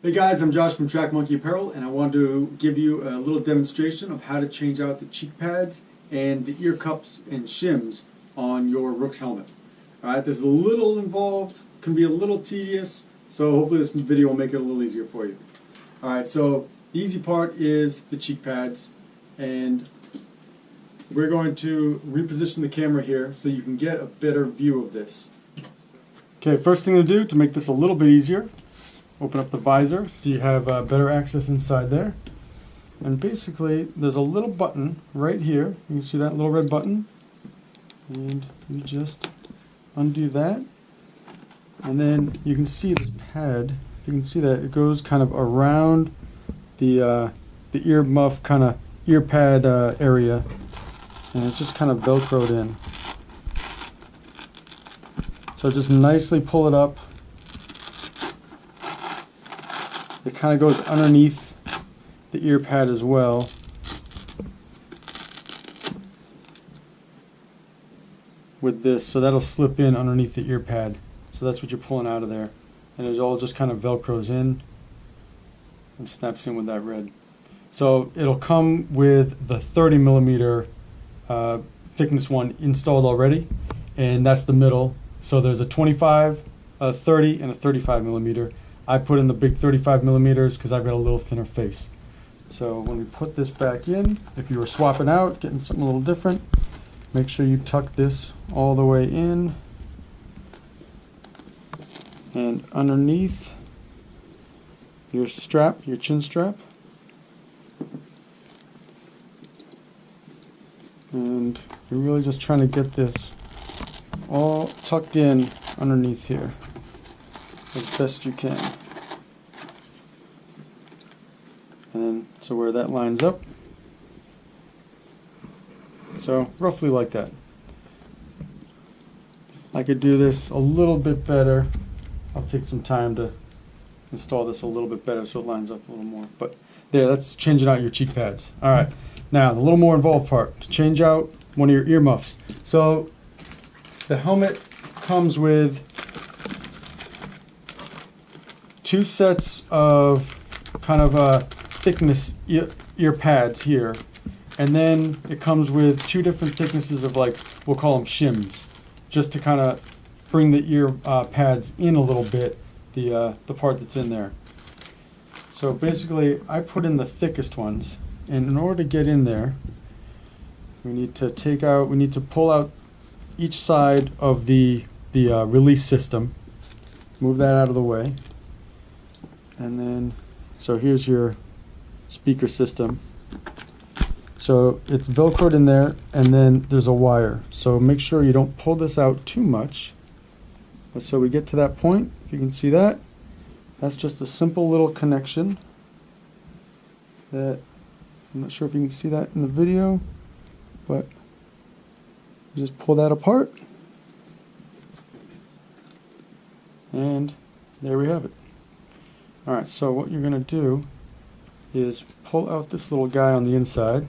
Hey guys, I'm Josh from TrackMonkey Apparel, and I wanted to give you a little demonstration of how to change out the cheek pads and the ear cups and shims on your ROUX helmet. Alright, this is a little involved, can be a little tedious, so hopefully this video will make it a little easier for you. Alright, so the easy part is the cheek pads, and we're going to reposition the camera here so you can get a better view of this. Okay, first thing to do to make this a little bit easier, open up the visor so you have better access inside there. And basically there's a little button right here. You can see that little red button. And you just undo that. And then you can see this pad. You can see that it goes kind of around the ear muff kind of ear pad area. And it's just kind of velcroed in. So just nicely pull it up. It kind of goes underneath the ear pad as well. With this, so that'll slip in underneath the ear pad. So that's what you're pulling out of there. And it all just kind of velcros in and snaps in with that red. So it'll come with the 30 millimeter thickness one installed already, and that's the middle. So there's a 25, a 30, and a 35 millimeter. I put in the big 35 millimeters because I've got a little thinner face. So when we put this back in, if you were swapping out, getting something a little different, make sure you tuck this all the way in. And underneath your strap, your chin strap. And you're really just trying to get this all tucked in underneath here as best you can. And so where that lines up, so roughly like that. I could do this a little bit better. I'll take some time to install this a little bit better so it lines up a little more. But there, that's changing out your cheek pads. Alright, now the little more involved part, to change out one of your ear muffs. So the helmet comes with two sets of kind of thickness ear pads here, and then it comes with two different thicknesses of, like, we'll call them shims, just to kind of bring the ear pads in a little bit, the part that's in there. So basically I put in the thickest ones, and in order to get in there we need to pull out each side of the release system, move that out of the way, and then so here's your speaker system. So it's velcroed in there, and then there's a wire. So make sure you don't pull this out too much. But so we get to that point, if you can see that, that's just a simple little connection that, I'm not sure if you can see that in the video, but you just pull that apart, and there we have it. Alright, so what you're going to do is pull out this little guy on the inside.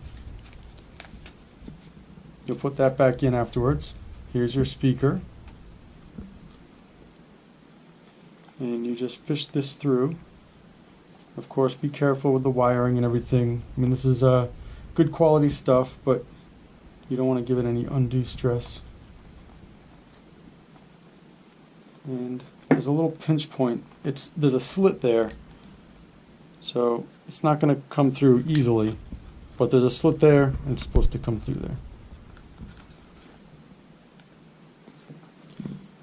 You'll put that back in afterwards. Here's your speaker. And you just fish this through. Of course, be careful with the wiring and everything. I mean, this is good quality stuff, but you don't want to give it any undue stress. And there's a little pinch point. There's a slit there, so it's not going to come through easily, but there's a slit there and it's supposed to come through there.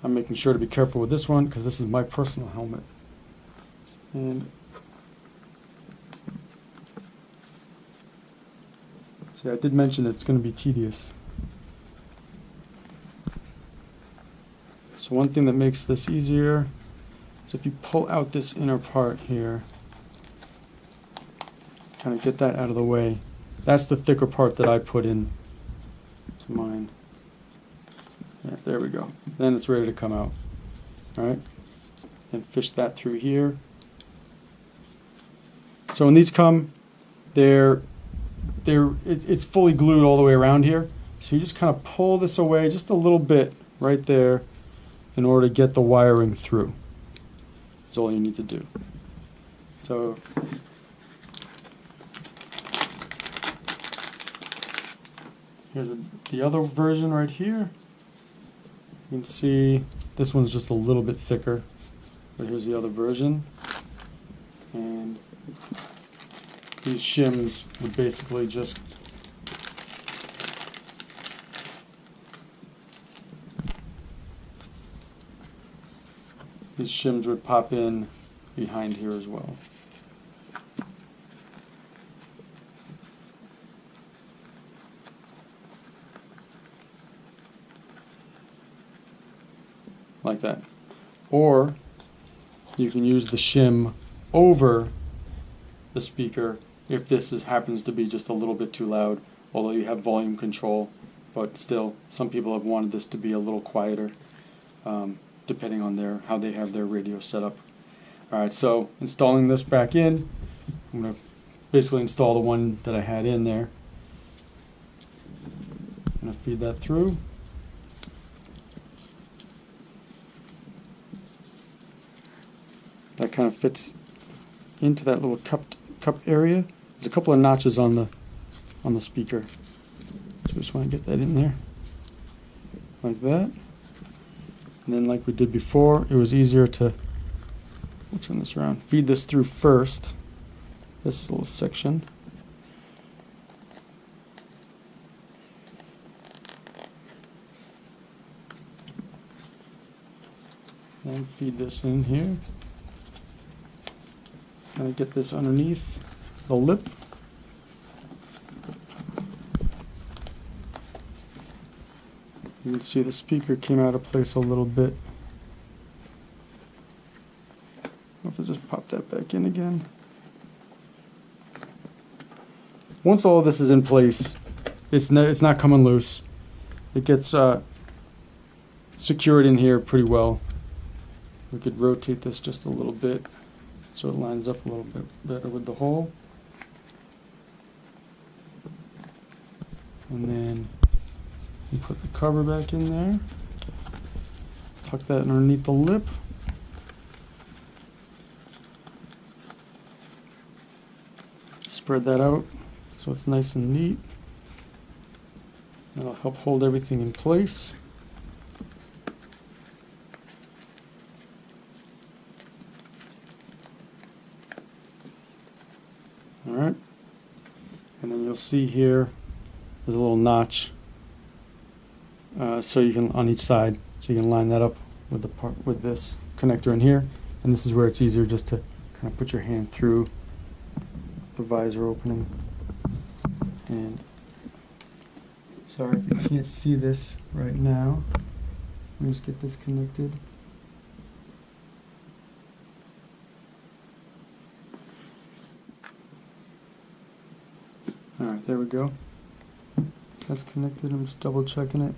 I'm making sure to be careful with this one because this is my personal helmet. And see, I did mention that it's going to be tedious. So one thing that makes this easier is if you pull out this inner part here, kind of get that out of the way. That's the thicker part that I put in to mine. Yeah, there we go. Then it's ready to come out. Alright, and fish that through here. So when these come, it's fully glued all the way around here. So you just kind of pull this away just a little bit right there in order to get the wiring through. That's all you need to do. So here's the other version right here. You can see this one's just a little bit thicker, but here's the other version. And these shims would basically just pop in behind here as well. Like that. Or you can use the shim over the speaker if this happens to be just a little bit too loud, although you have volume control, but still some people have wanted this to be a little quieter, depending on how they have their radio set up. Alright, so installing this back in, I'm going to basically install the one that I had in there. I'm going to feed that through. That kind of fits into that little cup area. There's a couple of notches on the speaker. So just want to get that in there. Like that. And then like we did before, it was easier to, we'll turn this around, feed this through first, this little section. And feed this in here. Kind of get this underneath the lip. You can see the speaker came out of place a little bit. I'll have to just pop that back in again. Once all of this is in place, it's not coming loose. It gets secured in here pretty well. We could rotate this just a little bit so it lines up a little bit better with the hole. And then you put the cover back in there. Tuck that underneath the lip. Spread that out so it's nice and neat. That'll help hold everything in place. Alright, and then you'll see here there's a little notch so you can, on each side, so you can line that up with with this connector in here, and this is where it's easier just to kind of put your hand through the visor opening. And sorry if you can't see this right now, let me just get this connected. Alright, there we go. That's connected. I'm just double checking it.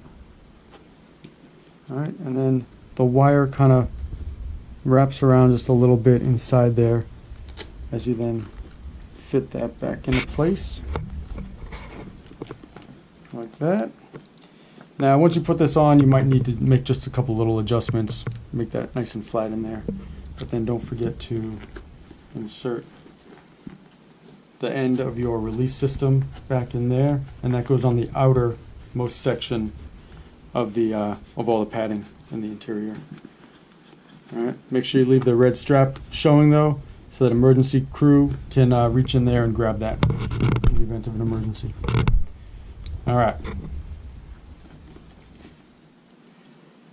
Alright, and then the wire kind of wraps around just a little bit inside there as you then fit that back into place. Like that. Now, once you put this on, you might need to make just a couple little adjustments. Make that nice and flat in there. But then don't forget to insert the end of your release system back in there, and that goes on the outermost section of all the padding in the interior. All right, make sure you leave the red strap showing though, so that emergency crew can reach in there and grab that in the event of an emergency. All right.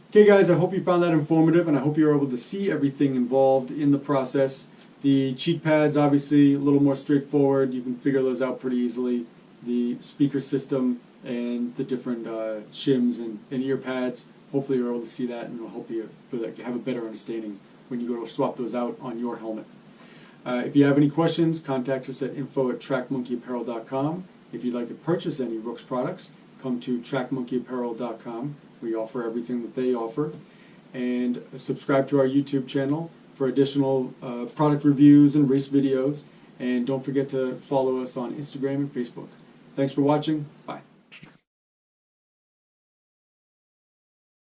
Okay guys, I hope you found that informative, and I hope you were able to see everything involved in the process. The cheek pads, obviously a little more straightforward. You can figure those out pretty easily. The speaker system and the different shims and ear pads, hopefully you're able to see that, and it'll help you have a better understanding when you go to swap those out on your helmet. If you have any questions, contact us at info@trackmonkeyapparel.com. If you'd like to purchase any ROUX products, come to trackmonkeyapparel.com. We offer everything that they offer. And subscribe to our YouTube channel for additional product reviews and race videos. And don't forget to follow us on Instagram and Facebook. Thanks for watching. Bye.